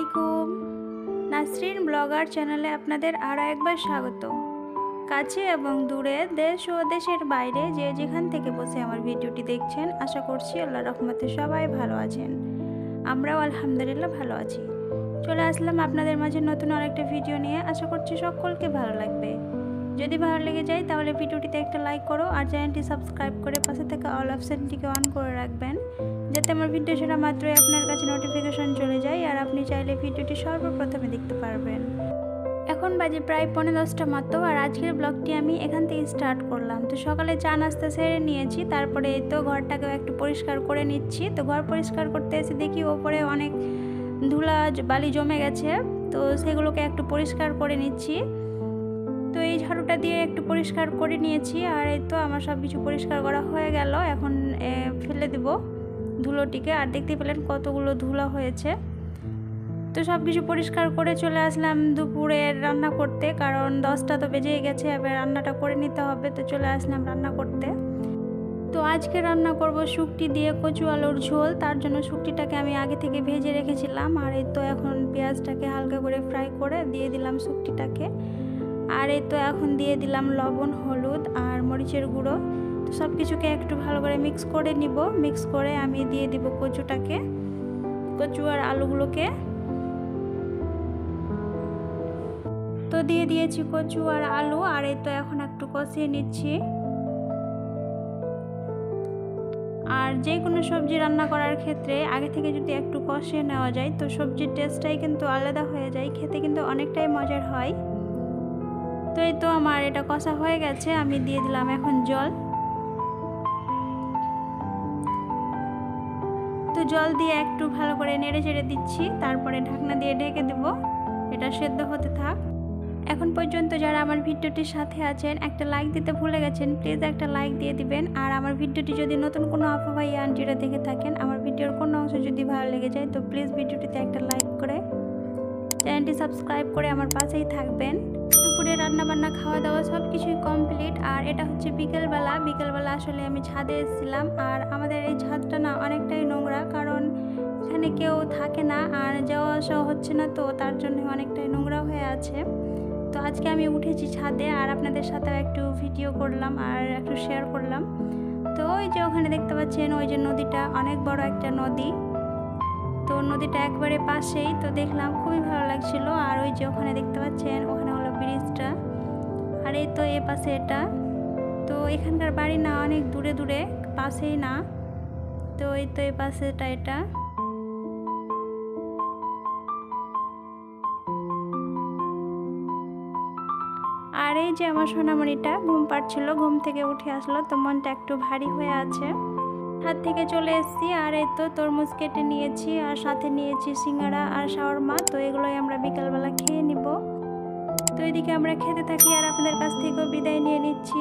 আলাইকুম। নাসরিন ব্লগার চ্যানেলে আপনাদের আরও একবার স্বাগত। কাছে এবং দূরে, দেশ ও দেশের বাইরে যে যেখান থেকে বসে আমার ভিডিওটি দেখছেন, আশা করছি আল্লাহর রহমতে সবাই ভালো আছেন। আমরাও আলহামদুলিল্লাহ ভালো আছি। চলে আসলাম আপনাদের মাঝে নতুন আরেকটা ভিডিও নিয়ে। আশা করছি সকলকে ভালো লাগবে। যদি ভালো লেগে যায় তাহলে ভিডিওটিতে একটা লাইক করো আর চ্যানেলটি সাবস্ক্রাইব করে পাশে থাকা অল অপশানটিকে অন করে রাখবেন, যাতে আমার ভিডিও ছাড়া মাত্রই আপনার কাছে নোটিফিকেশন চলে যায় আর আপনি চাইলে ভিডিওটি সর্বপ্রথমে দেখতে পারবেন। এখন বাজে প্রায় 10:45 মতো, আর আজকের ব্লগটি আমি এখান থেকে স্টার্ট করলাম। তো সকালে চা নাস্তা সেরে নিয়েছি, তারপরে তো ঘরটাকেও একটু পরিষ্কার করে নিচ্ছি। তো ঘর পরিষ্কার করতে এসে দেখি ওপরে অনেক ধুলা বালি জমে গেছে, তো সেগুলোকে একটু পরিষ্কার করে নিচ্ছি। তো এই ঝাড়ুটা দিয়ে একটু পরিষ্কার করে নিয়েছি, আর এই তো আমার সব কিছু পরিষ্কার করা হয়ে গেল। এখন ফেলে দেব ধুলোটিকে, আর দেখতে পেলেন কতগুলো ধুলো হয়েছে। তো সব কিছু পরিষ্কার করে চলে আসলাম দুপুরের রান্না করতে, কারণ 10টা তো বেজেই গেছে, এবার রান্নাটা করে নিতে হবে। তো চলে আসলাম রান্না করতে। তো আজকে রান্না করব শুকটি দিয়ে কচু আলুর ঝোল। তার জন্য শুকটিটাকে আমি আগে থেকে ভেজে রেখেছিলাম, আর এই তো এখন পেঁয়াজটাকে হালকা করে ফ্রাই করে দিয়ে দিলাম শুকটিটাকে। আর এই তো এখন দিয়ে দিলাম লবণ, হলুদ আর মরিচের গুঁড়ো। তো সব কিছুকে একটু ভালো করে মিক্স করে নিব। মিক্স করে আমি দিয়ে দিব কচুটাকে, কচু আর আলুগুলোকে। তো দিয়ে দিয়েছি কচু আর আলু, আর এই তো এখন একটু কষিয়ে নিচ্ছি। আর যে কোনো সবজি রান্না করার ক্ষেত্রে আগে থেকে যদি একটু কষিয়ে নেওয়া যায়, তো সবজির টেস্টটাই কিন্তু আলাদা হয়ে যায়, খেতে কিন্তু অনেকটাই মজার হয়। তো এই তো আমার এটা কষা হয়ে গেছে, আমি দিয়ে দিলাম এখন জল। তো জল দিয়ে একটু ভালো করে নেড়ে চেড়ে দিচ্ছি, তারপরে ঢাকনা দিয়ে ঢেকে দেব, এটা সেদ্ধ হতে থাক। এখন পর্যন্ত যারা আমার ভিডিওটির সাথে আছেন, একটা লাইক দিতে ভুলে গেছেন, প্লিজ একটা লাইক দিয়ে দিবেন। আর আমার ভিডিওটি যদি নতুন কোনো আপু ভাই আন্টিরা দেখে থাকেন, আমার ভিডিওর কোনো অংশ যদি ভালো লেগে যায়, তো প্লিজ ভিডিওটিতে একটা লাইক করে চ্যানেলটি সাবস্ক্রাইব করে আমার পাশেই থাকবেন। দুপুরে রান্নাবান্না খাওয়া দাওয়া সব কিছুই কমপ্লিট, আর এটা হচ্ছে বিকেলবেলা। বিকেলবেলা আসলে আমি ছাদে এসেছিলাম, আর আমাদের এই ছাদটা না অনেকটাই নোংরা, কারণ এখানে কেউ থাকে না আর যাওয়া আসা হচ্ছে না, তো তার জন্য অনেকটাই নোংরা হয়ে আছে। তো আজকে আমি উঠেছি ছাদে, আর আপনাদের সাথেও একটু ভিডিও করলাম আর একটু শেয়ার করলাম। তো ওই যে ওখানে দেখতে পাচ্ছেন, ওই যে নদীটা, অনেক বড় একটা নদী। তো নদীটা একবারে পাশেই, তো দেখলাম খুবই ভালো লাগছিল। আর ওই যে ওখানে দেখতে পাচ্ছেন, ওখানে হলো ব্রিজটা, আর এই তো এ পাশে এটা। তো এখানকার বাড়ি না অনেক দূরে দূরে, পাশেই না। তো এই তো এ পাশেটা এটা। আর এই যে আমার সোনামণিটা ঘুম পাড়ছিল, ঘুম থেকে উঠে আসলো, তো মনটা একটু ভারী হয়ে আছে। হাত থেকে চলে এসেছি, আর এই তো তরমুজ কেটে নিয়েছি, আর সাথে নিয়েছি সিঙ্গাড়া আর শাওয়ারমা। তো এগুলোই আমরা বিকালবেলা খেয়ে নিব। তো এদিকে আমরা খেতে থাকি, আর আপনাদের কাছ থেকেও বিদায় নিয়ে নিচ্ছি।